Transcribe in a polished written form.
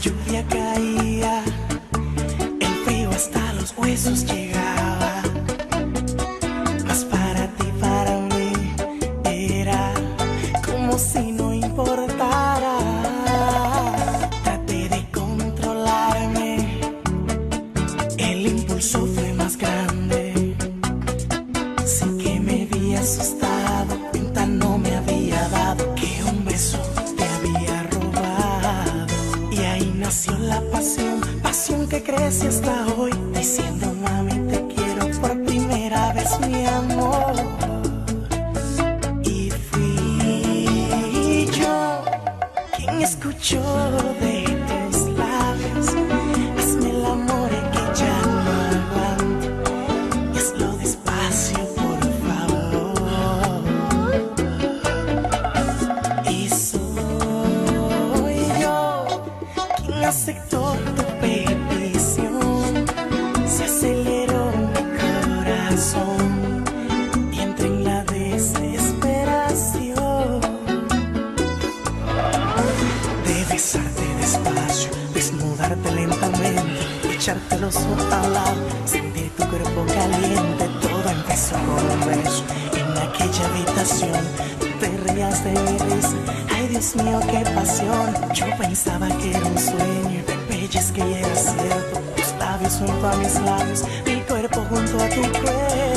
lluvia caía, el frío hasta los huesos llegaba. Mas para ti, para mí, era como si no importara. Traté de controlarme, el impulso fue más grande. Sé que me había asustado, cuenta no me había dado que un beso te había robado. Y ahí nació la pasión, pasión que crece hasta hoy, diciendo mami te quiero por primera vez, mi amor. Y fui yo quien escuchó de tus labios, hazme el amor que ya no aguanto, y hazlo despacio por favor. Y soy yo quien aceptó tu petición, se aceleró mi corazón y entré en la desesperación de besarte despacio, desnudarte lentamente, echarte los ojos al lado, sentir tu cuerpo caliente. Todo empezó con un beso en aquella habitación. Tú te reías de mi risa, ay Dios mío qué pasión. Yo pensaba que era un sueño, pellizqué y era cierto. Tus labios junto a mis labios, mi cuerpo junto a tu cuerpo.